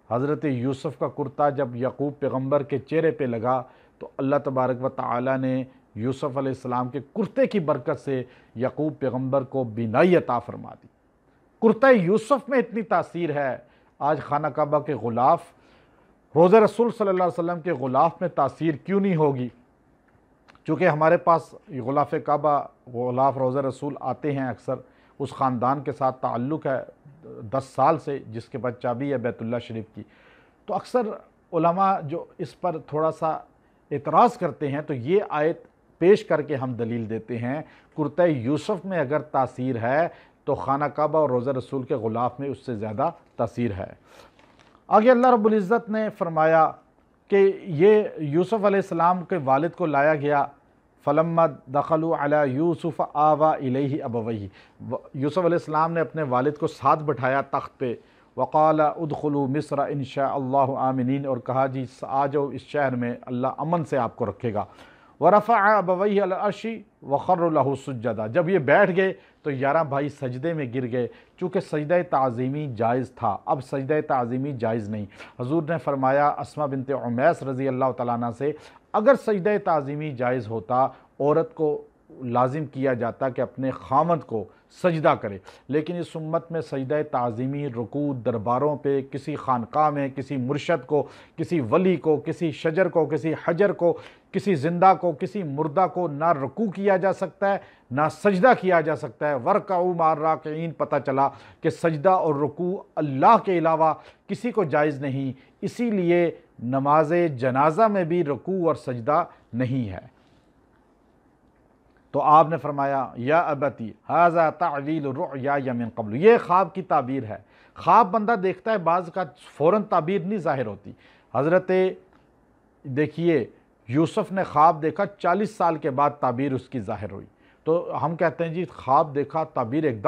حضرت یوسف کا کرتا جب یعقوب پیغمبر کے چہرے پہ لگا تو اللہ تبارک و تعالی نے یوسف علیہ السلام کے کرتے کی برکت سے یعقوب پیغمبر کو بینائی عطا فرما دی۔ کرتہ یوسف میں اتنی تاثیر ہے، آج خانہ کعبہ کے غلاف، روضہ رسول صلی اللہ علیہ وسلم کے غلاف میں تاثیر کیوں نہیں ہوگی؟ چونکہ ہمارے پاس غلاف کعبہ، غلاف روضہ رسول آتے ہیں، اکثر اس خاندان کے ساتھ تعلق ہے 10 سال سے، جس کے بعد چابی ہے بیت اللہ شریف کی، تو اکثر علماء جو اس پر تھوڑا سا اعتراض کرتے ہیں تو یہ آیت پیش کر کے ہم دلیل دیتے ہیں، کرتہ یوسف میں اگر تاثیر ہے تو خانہ کعبہ اور روضہ رسول کے غلاف میں اس سے زیادہ تاثیر ہے۔ آگے اللہ رب العزت نے فرمایا کہ یہ یوسف علیہ السلام کے والد کو لایا گیا، فلما دخلوا علی یوسف آویٰ الیہ ابویہ، یوسف علیہ السلام نے اپنے والد کو ساتھ بٹھایا تخت پہ، وقال ادخلوا مصر ان شاء اللہ آمنین، اور کہا جی آ جاؤ اس شہر میں، اللہ امن سے آپ کو رکھے گا۔ ورفع ابویہ علی العرش وخروا لہ سجدا، جب یہ بیٹھ گئے تو 11 بھائی سجدے میں گر گئے، چونکہ سجدہ تعظیمی جائز تھا، اب سجدہ تعظیمی جائز نہیں۔ حضور نے فرمایا اسماء بنت عمیس رضی اللہ تعالیٰ عنہ سے، اگر سجدہ تعظیمی جائز ہوتا عورت کو لازم کیا جاتا کہ اپنے خاوند کو سجدہ کرے، لیکن اس امت میں سجدہ تعظیمی رکوع درباروں پہ، کسی خانقاہ میں کسی مرشد کو، کسی ولی کو، کسی شجر کو، کسی حجر کو، کسی زندہ کو، کسی مردہ کو نہ رکوع کیا جا سکتا ہے نہ سجدہ کیا جا سکتا ہے۔ وَارْكَعُوا مَعَ الرَّاكِعِينَ، پتہ چلا کہ سجدہ اور رکوع اللہ کے علاوہ کسی کو جائز نہیں، اسی لیے نماز جنازہ میں بھی رکوع اور سجدہ نہیں ہے۔ تو آپ نے فرمایا یا ابتی ھذا تعویل رؤیای من قبل، یہ خواب کی تعبیر ہے۔ خواب بندہ دیکھتا ہے، بعض کا فوراً تعبیر نہیں ظاہر ہوتی۔ حضرت دیکھیے یوسف نے خواب دیکھا، 40 سال کے بعد تعبیر اس کی ظاہر ہوئی، تو ہم کہتے ہیں جی خواب دیکھا تعبیر ایک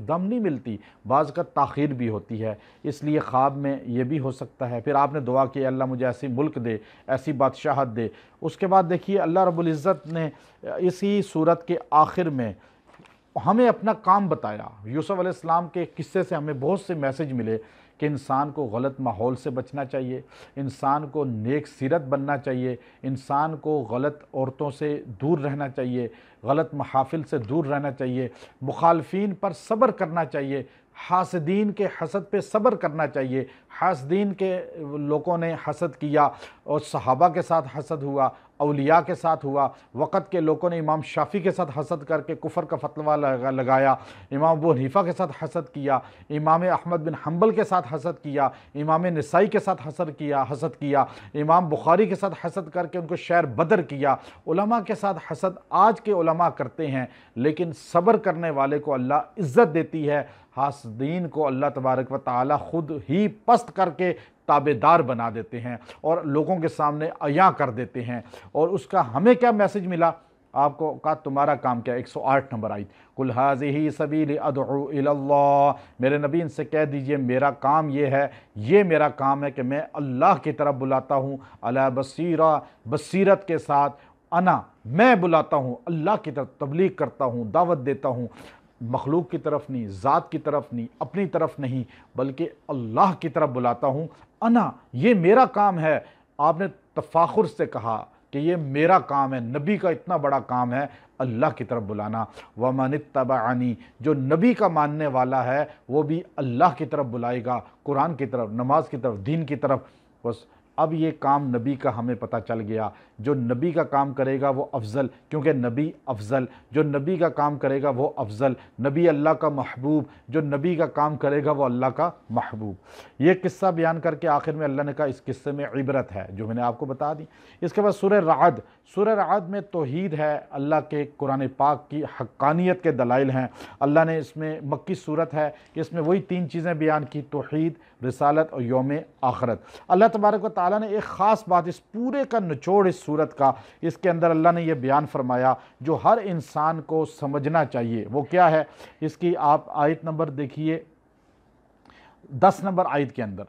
دم نہیں ملتی، بعض کا تاخیر بھی ہوتی ہے، اس لیے خواب میں یہ بھی ہو سکتا ہے۔ پھر آپ نے دعا کی اللہ مجھے ایسی ملک دے، ایسی بادشاہت دے۔ اس کے بعد دیکھیے اللہ رب العزت نے اسی صورت کے آخر میں ہمیں اپنا کام بتایا۔ یوسف علیہ السلام کے قصے سے ہمیں بہت سے میسج ملے کہ انسان کو غلط ماحول سے بچنا چاہیے، انسان کو نیک سیرت بننا چاہیے، انسان کو غلط عورتوں سے دور رہنا چاہیے، غلط محافل سے دور رہنا چاہیے، مخالفین پر صبر کرنا چاہیے، حاسدین کے حسد پہ صبر کرنا چاہیے۔ حاسدین کے لوگوں نے حسد کیا اور صحابہ کے ساتھ حسد ہوا، اولیاء کے ساتھ ہوا، وقت کے لوگوں نے امام شافعی کے ساتھ حسد کر کے کفر کا فتویٰ لگایا، امام ابو حنیفہ کے ساتھ حسد کیا، امام احمد بن حنبل کے ساتھ حسد کیا، امام نسائی کے ساتھ حسد کیا، امام بخاری کے ساتھ حسد کر کے ان کو شعر بدر کیا۔ علماء کے ساتھ حسد آج کے علماء کرتے ہیں، لیکن صبر کرنے والے کو اللہ عزت دیتی ہے، حاسدین کو اللہ تبارک و تعالی خود ہی پست کر کے تابعدار بنا دیتے ہیں اور لوگوں کے سامنے عیاں کر دیتے ہیں۔ اور اس کا ہمیں کیا میسج ملا؟ آپ کو کہا تمہارا کام کیا؟ 108 نمبر آیت، قُلْ هَٰذِهِ سَبِيلِ أَدْعُو إِلَى اللَّهِ، میرے نبی ان سے کہہ دیجئے میرا کام یہ ہے، یہ میرا کام ہے کہ میں اللہ کی طرف بلاتا ہوں، علی بصیرہ، بصیرت کے ساتھ، میں بلاتا ہوں، اللہ کی طرف تبلیغ کرتا ہوں، دعوت دیتا ہوں، مخلوق کی طرف نہیں، ذات کی طرف نہیں، اپنی طرف نہیں، بلکہ اللہ کی طرف بلاتا ہوں۔ انا، یہ میرا کام ہے۔ آپ نے تفاخر سے کہا کہ یہ میرا کام ہے، نبی کا اتنا بڑا کام ہے اللہ کی طرف بلانا۔ وَمَنِ اتَّبَعَنِی، جو نبی کا ماننے والا ہے وہ بھی اللہ کی طرف بلائے گا، قرآن کی طرف، نماز کی طرف، دین کی طرف۔ بس اب یہ کام نبی کا ہمیں پتہ چل گیا، جو نبی کا کام کرے گا وہ افضل، کیونکہ نبی افضل، جو نبی کا کام کرے گا وہ افضل، نبی اللہ کا محبوب، جو نبی کا کام کرے گا وہ اللہ کا محبوب۔ یہ قصہ بیان کر کے آخر میں اللہ نے کہا اس قصے میں عبرت ہے، جو میں نے آپ کو بتا دی۔ اس کے بعد سورہ رعد، سورہ رعد میں توحید ہے، اللہ کے قرآن پاک کی حقانیت کے دلائل ہیں۔ اللہ نے اس میں مکی صورت ہے کہ اس میں وہی تین چیزیں بیان کی، توحید، رسالت اور یوم آخرت۔ اللہ تبارک و تعالیٰ نے ایک خاص بات، اس پورے کا نچوڑ اس صورت کا، اس کے اندر اللہ نے یہ بیان فرمایا جو ہر انسان کو سمجھنا چاہیے۔ وہ کیا ہے؟ اس کی آپ آیت نمبر دیکھیے، 10 نمبر آیت کے اندر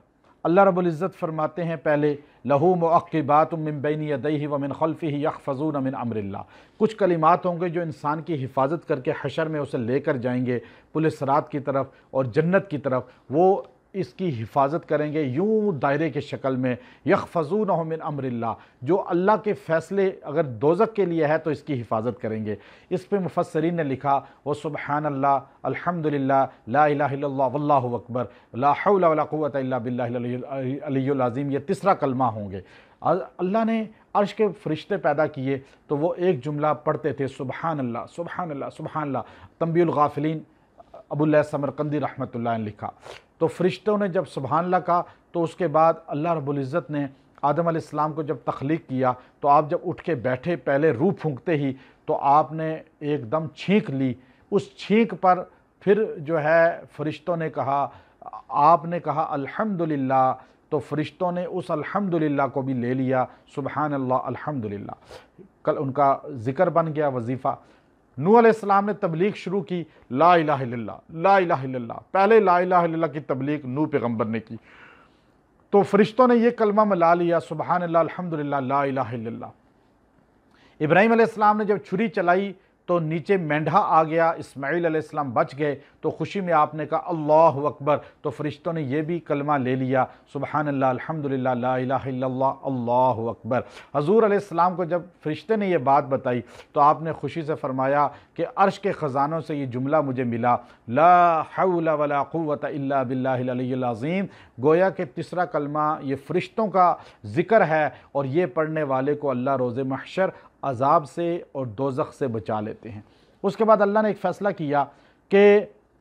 اللہ رب العزت فرماتے ہیں پہلے لہو معقبات من بین یدیہ ومن خلفہ یحفظون من امر اللہ، کچھ کلمات ہوں گے جو انسان کی حفاظت کر کے حشر میں اسے لے کر جائیں گے پل صراط کی طرف اور جنت کی طرف، وہ اس کی حفاظت کریں گے یوں دائرے کے شکل میں، یحفظونہ من امر اللہ، جو اللہ کے فیصلے اگر دوزخ کے لیے ہے تو اس کی حفاظت کریں گے۔ اس پہ مفسرین نے لکھا وہ سبحان اللہ، الحمدللہ، لا الہ الا اللہ، واللہ اکبر، لا حول ولا قوت الا باللہ العلی العظیم، یہ تیسرا کلمہ ہوں گے۔ اللہ نے عرش کے فرشتے پیدا کیے تو وہ ایک جملہ پڑھتے تھے، سبحان اللہ سبحان اللہ سبحان اللہ۔ تنبیہ الغافلین ابو اللہ سمرقندی رحمۃ اللہ نے لکھا، تو فرشتوں نے جب سبحان اللہ کہا تو اس کے بعد اللہ رب العزت نے آدم علیہ السلام کو جب تخلیق کیا تو آپ جب اٹھ کے بیٹھے پہلے روح پھونکتے ہی تو آپ نے ایک دم چھینک لی، اس چھینک پر پھر جو ہے فرشتوں نے کہا، آپ نے کہا الحمدللہ، تو فرشتوں نے اس الحمدللہ کو بھی لے لیا، سبحان اللہ الحمدللہ، کل ان کا ذکر بن گیا، وظیفہ۔ نوح علیہ السلام نے تبلیغ شروع کی، لا الہ الا اللہ لا الہ الا اللہ، پہلے لا الہ الا اللہ کی تبلیغ نوح پیغمبر نے کی، تو فرشتوں نے یہ کلمہ ملا لیا، سبحان اللہ الحمدللہ لا الہ الا اللہ۔ ابراہیم علیہ السلام نے جب چھری چلائی تو نیچے مینڈھا آ گیا، اسماعیل علیہ السلام بچ گئے، تو خوشی میں آپ نے کہا اللہ اکبر، تو فرشتوں نے یہ بھی کلمہ لے لیا، سبحان اللہ الحمدللہ لا الہ الا اللہ اللہ اکبر۔ حضور علیہ السلام کو جب فرشتے نے یہ بات بتائی تو آپ نے خوشی سے فرمایا کہ عرش کے خزانوں سے یہ جملہ مجھے ملا، لا حول ولا قوت الا باللہ العلی العظیم، گویا کہ تیسرا کلمہ یہ فرشتوں کا ذکر ہے، اور یہ پڑھنے والے کو اللہ روز محشر عذاب سے اور دوزخ سے بچا لیتے ہیں۔ اس کے بعد اللہ نے ایک فیصلہ کیا کہ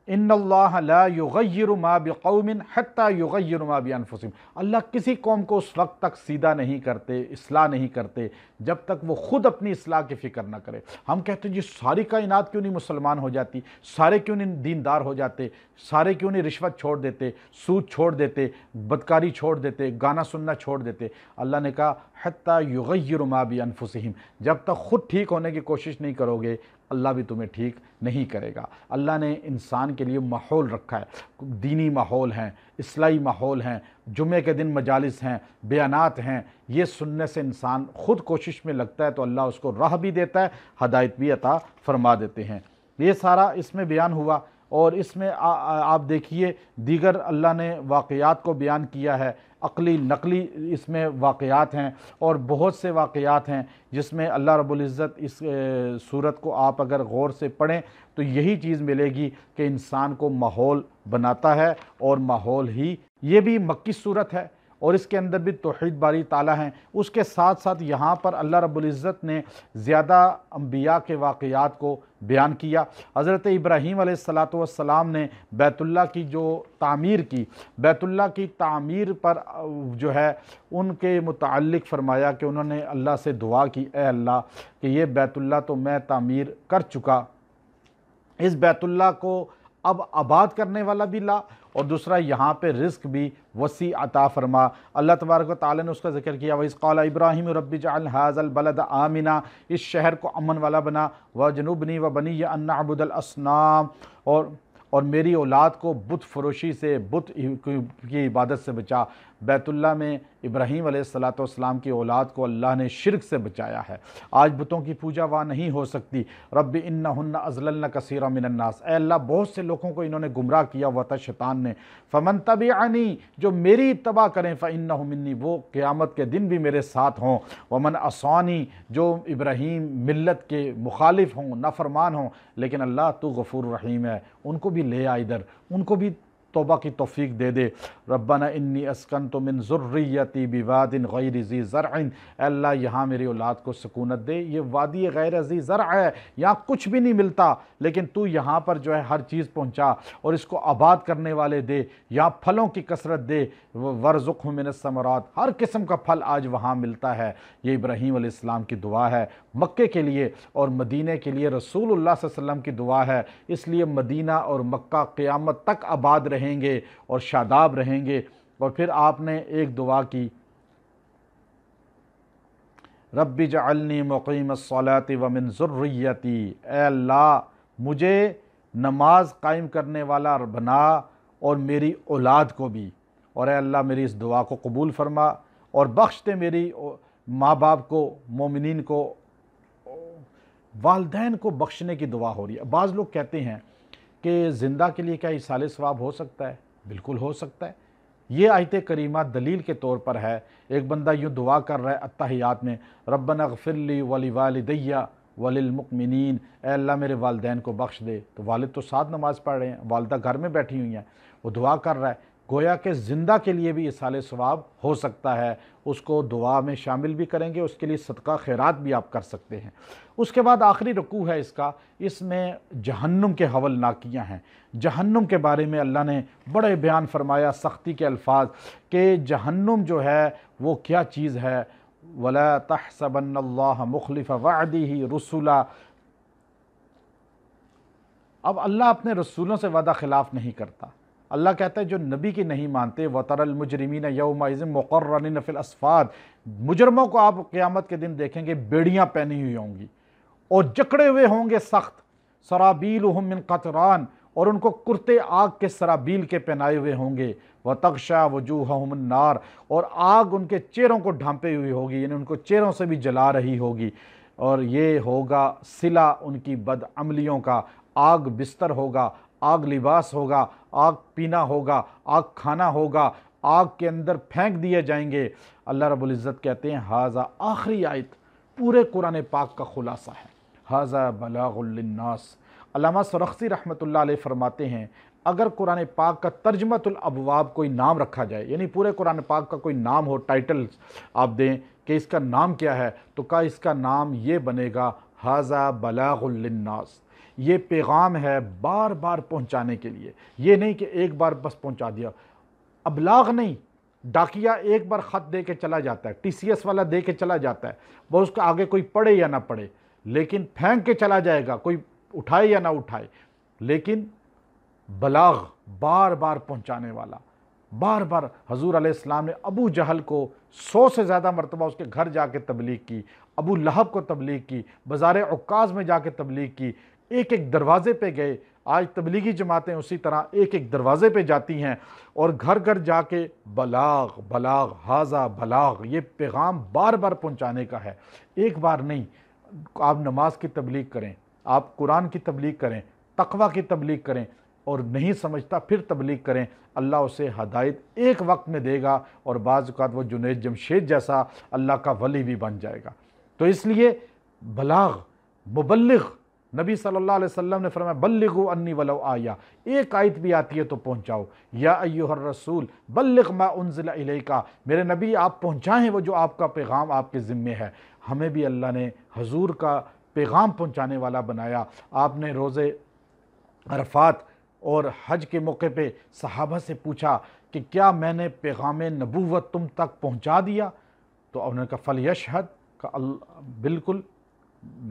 ان اللہ لا یغیر ما بقوم حتی یغیر ما بانفسہم، اللہ کسی قوم کو اس وقت تک سیدھا نہیں کرتے، اصلاح نہیں کرتے جب تک وہ خود اپنی اصلاح کی فکر نہ کرے۔ ہم کہتے ہیں جی ساری کائنات کیوں نہیں مسلمان ہو جاتی، سارے کیوں نہیں دیندار ہو جاتے، سارے کیوں نہیں رشوت چھوڑ دیتے، سود چھوڑ دیتے، بدکاری چھوڑ دیتے، گانا سننا چھوڑ دیتے۔ اللہ نے کہا حتی یغیر ما بانفسہم، جب تک خود ٹھیک ہونے کی کوشش نہیں کرو گے اللہ بھی تمہیں ٹھیک نہیں کرے گا۔ اللہ نے انسان کے لیے ماحول رکھا ہے، دینی ماحول ہیں، اصلاحی ماحول ہیں، جمعے کے دن مجالس ہیں، بیانات ہیں، یہ سننے سے انسان خود کوشش میں لگتا ہے تو اللہ اس کو راہ بھی دیتا ہے، ہدایت بھی عطا فرما دیتے ہیں۔ یہ سارا اس میں بیان ہوا، اور اس میں آپ دیکھیے دیگر اللہ نے واقعات کو بیان کیا ہے، عقلی نقلی اس میں واقعات ہیں، اور بہت سے واقعات ہیں جس میں اللہ رب العزت اس صورت کو آپ اگر غور سے پڑھیں تو یہی چیز ملے گی کہ انسان کو ماحول بناتا ہے، اور ماحول ہی یہ بھی مکی صورت ہے، اور اس کے اندر بھی توحید باری تعالیٰ ہیں۔ اس کے ساتھ ساتھ یہاں پر اللہ رب العزت نے زیادہ انبیاء کے واقعات کو بیان کیا۔ حضرت ابراہیم علیہ السلام نے بیت اللہ کی جو تعمیر کی، بیت اللہ کی تعمیر پر جو ہے ان کے متعلق فرمایا کہ انہوں نے اللہ سے دعا کی، اے اللہ کہ یہ بیت اللہ تو میں تعمیر کر چکا، اس بیت اللہ کو اب آباد کرنے والا بھی لا، اور دوسرا یہاں پہ رزق بھی وسیع عطا فرما۔ اللہ تبارک و تعالیٰ نے اس کا ذکر کیا، وَإِذْ قَالَ إِبْرَاهِيمُ رَبِّ اجْعَلْ هَٰذَا الْبَلَدَ آمِنًا، اس شہر کو امن والا بنا، وَاجْنُبْنِي وَبَنِيَّ أَن نَّعْبُدَ الْأَصْنَامَ، اور میری اولاد کو بت فروشی سے، بت کی عبادت سے بچا۔ بیت اللہ میں ابراہیم علیہ السلام کی اولاد کو اللہ نے شرک سے بچایا ہے۔ آج بتوں کی پوجا وہاں نہیں ہو سکتی۔ رب انہن اضللن کثیرا من الناس، اے اللہ بہت سے لوگوں کو انہوں نے گمراہ کیا ہوا تھا شیطان نے۔ فمن تبعنی، جو میری اتباع کریں، فانہ منی، وہ قیامت کے دن بھی میرے ساتھ ہوں۔ ومن عصانی، جو ابراہیم ملت کے مخالف ہوں، نافرمان ہوں، لیکن اللہ تو غفور رحیم ہے، ان کو بھی لے آ ادھر، ان کو بھی توبہ کی توفیق دے دے۔ ربنا انی اسکنت من ذریتی بواد غیر ذی زرع، اے اللہ یہاں میری اولاد کو سکونت دے، یہ وادی غیر ذی زرع ہے، یہاں کچھ بھی نہیں ملتا، لیکن تو یہاں پر جو ہے ہر چیز پہنچا اور اس کو آباد کرنے والے دے، یہاں پھلوں کی کثرت دے، ورزقہ من الثمرات، ہر قسم کا پھل آج وہاں ملتا ہے۔ یہ ابراہیم علیہ السلام کی دعا ہے مکے کے لیے، اور مدینہ کے لیے رسول اللہ صلی اللہ علیہ وسلم کی دعا ہے۔ اس لیے مدینہ اور مکہ قیامت تک آباد رہیں گے اور شاداب رہیں گے۔ اور پھر آپ نے ایک دعا کی، رب اجعلنی مقیم الصلاۃ ومن ذریتی، اے اللہ مجھے نماز قائم کرنے والا بنا اور میری اولاد کو بھی، اور اے اللہ میری اس دعا کو قبول فرما اور بخش دے میری ماں باپ کو، مومنین کو، والدین کو بخشنے کی دعا ہو رہی ہے۔ بعض لوگ کہتے ہیں کہ زندہ کے لیے کیا اِیصال ثواب ہو سکتا ہے؟ بالکل ہو سکتا ہے۔ یہ آیت کریمہ دلیل کے طور پر ہے۔ ایک بندہ یوں دعا کر رہا ہے التحیات میں، ربنا اغفر لی ولوالدی وللمؤمنین، اے اللہ میرے والدین کو بخش دے، تو والد تو ساتھ نماز پڑھ رہے ہیں، والدہ گھر میں بیٹھی ہوئی ہیں، وہ دعا کر رہا ہے، گویا کہ زندہ کے لیے بھی اِیصال ثواب ہو سکتا ہے۔ اس کو دعا میں شامل بھی کریں گے، اس کے لیے صدقہ خیرات بھی آپ کر سکتے ہیں۔ اس کے بعد آخری رکوع ہے اس کا، اس میں جہنم کے ہولناکیاں ہیں۔ جہنم کے بارے میں اللہ نے بڑے بیان فرمایا، سختی کے الفاظ، کہ جہنم جو ہے وہ کیا چیز ہے۔ وَلَا تَحْسَبَنَّ اللَّهَ مُخْلِفَ وَعْدِهِ رُسُلًا، اب اللہ اپنے رسولوں سے وعدہ خلاف نہیں کرتا۔ اللہ کہتا ہے جو نبی کی نہیں مانتے، وَتَرَى الْمُجْرِمِينَ يَوْمَئِذٍ مُقَرَّنِينَ فِي الْأَصْفَادِ، مجرموں کو آپ قیامت کے دن دیکھیں گے بیڑیاں پہنی ہوئی ہوں گی اور جکڑے ہوئے ہوں گے سخت، سرابیلہم من قطران، اور ان کو کرتے آگ کے سرابیل کے پہنائے ہوئے ہوں گے، وَتَغْشَى وُجُوهَهُمُ النَّارِ، اور آگ ان کے چہروں کو ڈھانپے ہوئی ہوگی، یعنی ان کو چہروں سے بھی جلا رہی ہوگی، اور یہ ہوگا صلہ ان کی بدعملیوں کا۔ آگ بستر ہوگا، آگ لباس ہوگا، آگ پینا ہوگا، آگ کھانا ہوگا، آگ کے اندر پھینک دیے جائیں گے۔ اللہ رب العزت کہتے ہیں ھذا، آخری آیت پورے قرآن پاک کا خلاصہ ہے، ھذا بلاغ للناس۔ علامہ سرخسی رحمۃ اللہ علیہ فرماتے ہیں اگر قرآن پاک کا ترجمۃ الابواب کوئی نام رکھا جائے، یعنی پورے قرآن پاک کا کوئی نام ہو، ٹائٹل آپ دیں کہ اس کا نام کیا ہے، تو کیا اس کا نام یہ بنے گا ھذا بلاغ للناس، یہ پیغام ہے بار بار پہنچانے کے لیے۔ یہ نہیں کہ ایک بار بس پہنچا دیا، ابلاغ نہیں، ڈاکیہ ایک بار خط دے کے چلا جاتا ہے، ٹی سی ایس والا دے کے چلا جاتا ہے، وہ اس کا آگے کوئی پڑھے یا نہ پڑھے، لیکن پھینک کے چلا جائے گا، کوئی اٹھائے یا نہ اٹھائے، لیکن بلاغ بار بار پہنچانے والا۔ بار بار حضور علیہ السلام نے ابو جہل کو 100 سے زیادہ مرتبہ اس کے گھر جا کے تبلیغ کی، ابو لہب کو تبلیغ کی، بازار عکاظ میں جا کے تبلیغ کی، ایک ایک دروازے پہ گئے۔ آج تبلیغی جماعتیں اسی طرح ایک ایک دروازے پہ جاتی ہیں اور گھر گھر جا کے بلاغ بلاغ ھذا بلاغ، یہ پیغام بار بار پہنچانے کا ہے، ایک بار نہیں۔ آپ نماز کی تبلیغ کریں، آپ قرآن کی تبلیغ کریں، تقوی کی تبلیغ کریں، اور نہیں سمجھتا پھر تبلیغ کریں، اللہ اسے ہدایت ایک وقت میں دے گا، اور بعض اوقات وہ جنید جمشید جیسا اللہ کا ولی بھی بن جائے گا۔ تو اس لیے بلاغ، مبلغ، نبی صلی اللہ علیہ وسلم نے فرمایا بلغوا انی ولو آیہ، ایک آیت بھی آتی ہے تو پہنچاؤ۔ یا ایھا الرسول بلغ ما انزل الیک، میرے نبی آپ پہنچائیں وہ جو آپ کا پیغام آپ کے ذمے ہے۔ ہمیں بھی اللہ نے حضور کا پیغام پہنچانے والا بنایا۔ آپ نے روزے عرفات اور حج کے موقع پہ صحابہ سے پوچھا کہ کیا میں نے پیغام نبوت تم تک پہنچا دیا؟ تو انہوں نے کہا فلیشہد، بالکل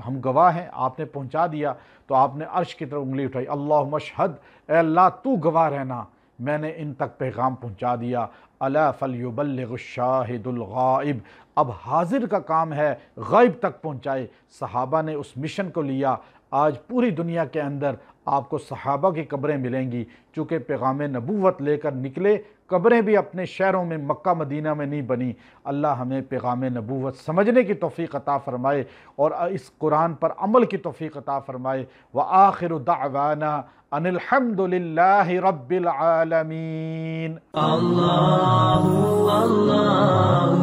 ہم گواہ ہیں، آپ نے پہنچا دیا۔ تو آپ نے عرش کی طرف انگلی اٹھائی، اللہم اشہد، اے اللہ تو گواہ رہنا، میں نے ان تک پیغام پہنچا دیا۔ الا فلیبلغ الشاہد الغائب، اب حاضر کا کام ہے غائب تک پہنچائے۔ صحابہ نے اس مشن کو لیا۔ آج پوری دنیا کے اندر آپ کو صحابہ کی قبریں ملیں گی، چونکہ پیغام نبوت لے کر نکلے، قبریں بھی اپنے شہروں میں مکہ مدینہ میں نہیں بنی۔ اللہ ہمیں پیغام نبوت سمجھنے کی توفیق عطا فرمائے اور اس قرآن پر عمل کی توفیق عطا فرمائے۔ وآخر دعوانا ان الحمد للہ رب العالمین۔ اللہ اللہ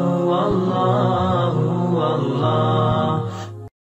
اللہ اللہ۔